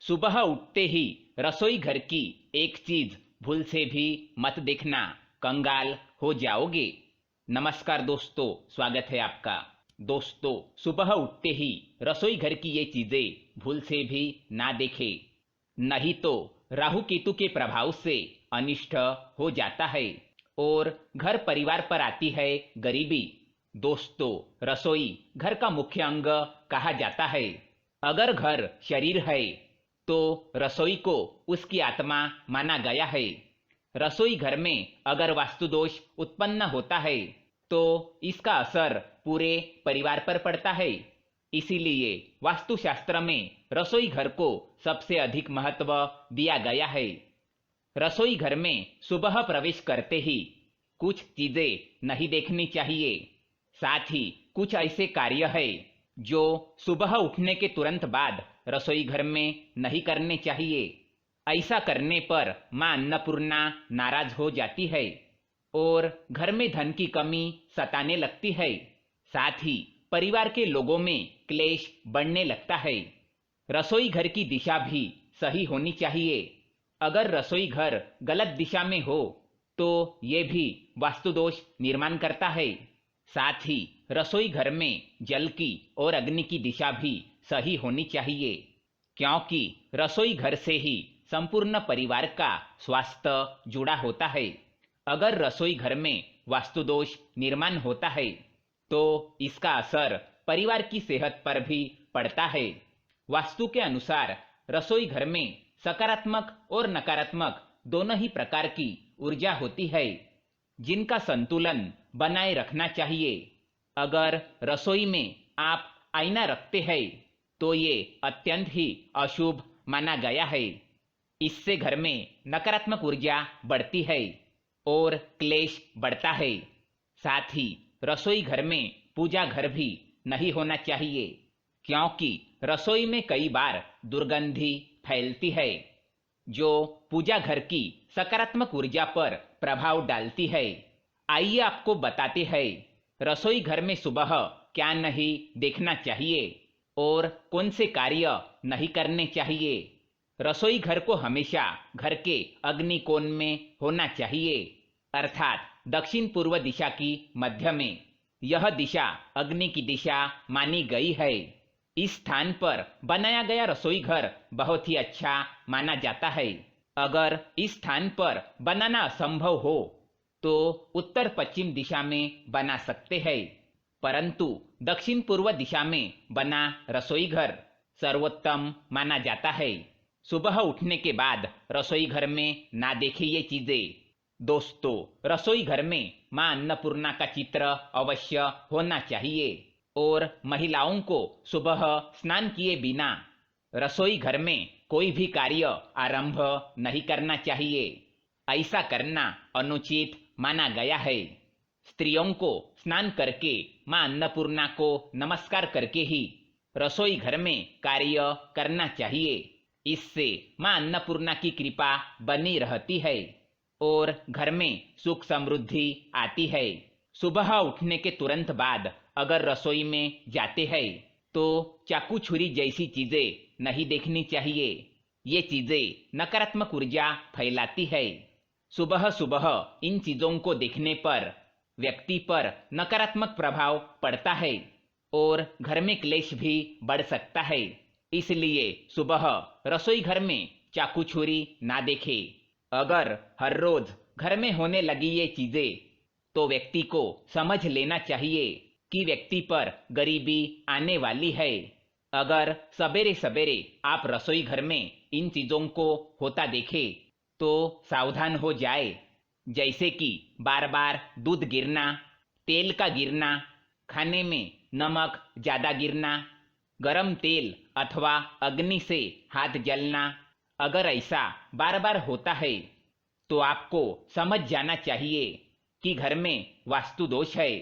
सुबह उठते ही रसोई घर की एक चीज भूल से भी मत देखना, कंगाल हो जाओगे। नमस्कार दोस्तों, स्वागत है आपका। दोस्तों, सुबह उठते ही रसोई घर की ये चीजें भूल से भी ना देखें, नहीं तो राहु केतु के प्रभाव से अनिष्ट हो जाता है और घर परिवार पर आती है गरीबी। दोस्तों, रसोई घर का मुख्य अंग कहा जाता है। अगर घर शरीर है तो रसोई को उसकी आत्मा माना गया है। रसोई घर में अगर वास्तु दोष उत्पन्न होता है तो इसका असर पूरे परिवार पर पड़ता है। इसीलिए वास्तुशास्त्र में रसोई घर को सबसे अधिक महत्व दिया गया है। रसोई घर में सुबह प्रवेश करते ही कुछ चीजें नहीं देखनी चाहिए। साथ ही कुछ ऐसे कार्य है जो सुबह उठने के तुरंत बाद रसोई घर में नहीं करने चाहिए। ऐसा करने पर मां अन्नपूर्णा नाराज हो जाती है और घर में धन की कमी सताने लगती है। साथ ही परिवार के लोगों में क्लेश बढ़ने लगता है। रसोई घर की दिशा भी सही होनी चाहिए। अगर रसोई घर गलत दिशा में हो तो ये भी वास्तु दोष निर्माण करता है। साथ ही रसोई घर में जल की और अग्नि की दिशा भी सही होनी चाहिए, क्योंकि रसोई घर से ही संपूर्ण परिवार का स्वास्थ्य जुड़ा होता है। अगर रसोई घर में वास्तु दोष निर्माण होता है तो इसका असर परिवार की सेहत पर भी पड़ता है। वास्तु के अनुसार रसोई घर में सकारात्मक और नकारात्मक दोनों ही प्रकार की ऊर्जा होती है, जिनका संतुलन बनाए रखना चाहिए। अगर रसोई में आप आईना रखते हैं तो ये अत्यंत ही अशुभ माना गया है। इससे घर में नकारात्मक ऊर्जा बढ़ती है और क्लेश बढ़ता है। साथ ही रसोई घर में पूजा घर भी नहीं होना चाहिए, क्योंकि रसोई में कई बार दुर्गंधी फैलती है जो पूजा घर की सकारात्मक ऊर्जा पर प्रभाव डालती है। आइए आपको बताते हैं रसोई घर में सुबह क्या नहीं देखना चाहिए और कौन से कार्य नहीं करने चाहिए। रसोई घर को हमेशा घर के अग्नि कोण में होना चाहिए, अर्थात दक्षिण पूर्व दिशा की मध्य में। यह दिशा अग्नि की दिशा मानी गई है। इस स्थान पर बनाया गया रसोई घर बहुत ही अच्छा माना जाता है। अगर इस स्थान पर बनाना असंभव हो तो उत्तर पश्चिम दिशा में बना सकते हैं, परंतु दक्षिण पूर्व दिशा में बना रसोई घर सर्वोत्तम माना जाता है। सुबह उठने के बाद रसोई घर में ना देखें ये चीजें। दोस्तों, रसोई घर में मां अन्नपूर्णा का चित्र अवश्य होना चाहिए और महिलाओं को सुबह स्नान किए बिना रसोई घर में कोई भी कार्य आरंभ नहीं करना चाहिए। ऐसा करना अनुचित माना गया है। स्त्रियों को स्नान करके मां अन्नपूर्णा को नमस्कार करके ही रसोई घर में कार्य करना चाहिए। इससे मां अन्नपूर्णा की कृपा बनी रहती है और घर में सुख समृद्धि आती है। सुबह उठने के तुरंत बाद अगर रसोई में जाते हैं तो चाकू छुरी जैसी चीजें नहीं देखनी चाहिए। ये चीजें नकारात्मक ऊर्जा फैलाती है। सुबह सुबह इन चीजों को देखने पर व्यक्ति पर नकारात्मक प्रभाव पड़ता है और घर में क्लेश भी बढ़ सकता है। इसलिए सुबह रसोई घर में चाकू छुरी ना देखें। अगर हर रोज घर में होने लगी ये चीजें तो व्यक्ति को समझ लेना चाहिए कि व्यक्ति पर गरीबी आने वाली है। अगर सवेरे सवेरे आप रसोई घर में इन चीजों को होता देखें तो सावधान हो जाए, जैसे कि बार बार दूध गिरना, तेल का गिरना, खाने में नमक ज्यादा गिरना, गरम तेल अथवा अग्नि से हाथ जलना। अगर ऐसा बार बार होता है तो आपको समझ जाना चाहिए कि घर में वास्तु दोष है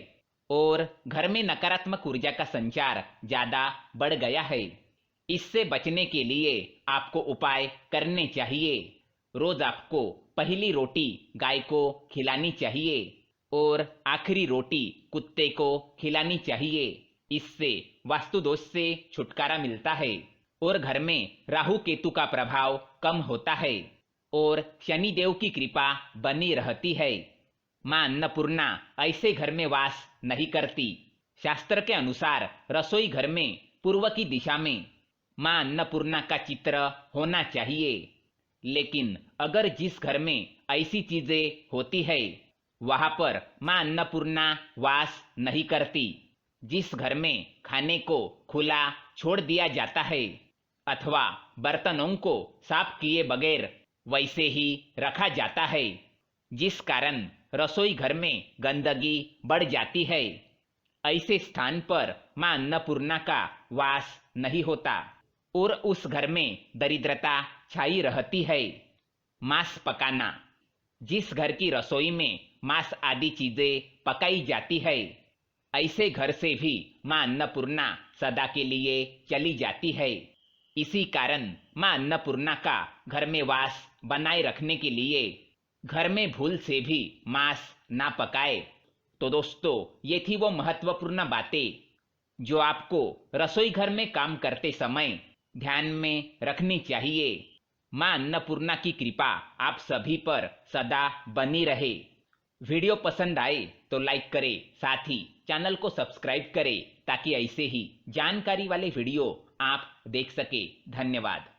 और घर में नकारात्मक ऊर्जा का संचार ज्यादा बढ़ गया है। इससे बचने के लिए आपको उपाय करने चाहिए। रोज आपको पहली रोटी गाय को खिलानी चाहिए और आखिरी रोटी कुत्ते को खिलानी चाहिए। इससे वास्तु दोष से छुटकारा मिलता है। और घर में राहु केतु का प्रभाव कम होता है और शनिदेव की कृपा बनी रहती है। मां अन्नपूर्णा ऐसे घर में वास नहीं करती। शास्त्र के अनुसार रसोई घर में पूर्व की दिशा में मां अन्नपूर्णा का चित्र होना चाहिए। लेकिन अगर जिस घर में ऐसी चीजें होती है वहां पर मां अन्नपूर्णा वास नहीं करती, जिस घर में खाने को खुला छोड़ दिया जाता है अथवा बर्तनों को साफ किए बगैर वैसे ही रखा जाता है, जिस कारण रसोई घर में गंदगी बढ़ जाती है, ऐसे स्थान पर मां अन्नपूर्णा का वास नहीं होता और उस घर में दरिद्रता छाई रहती है। मांस पकाना। जिस घर की रसोई में मांस आदि चीजें पकाई जाती है, ऐसे घर से भी मां अन्नपूर्णा सदा के लिए चली जाती है। इसी कारण मां अन्नपूर्णा का घर में वास बनाए रखने के लिए घर में भूल से भी मांस ना पकाए। तो दोस्तों, ये थी वो महत्वपूर्ण बातें जो आपको रसोई घर में काम करते समय ध्यान में रखनी चाहिए। मां अन्नपूर्णा की कृपा आप सभी पर सदा बनी रहे। वीडियो पसंद आए तो लाइक करें, साथ ही चैनल को सब्सक्राइब करें ताकि ऐसे ही जानकारी वाले वीडियो आप देख सके। धन्यवाद।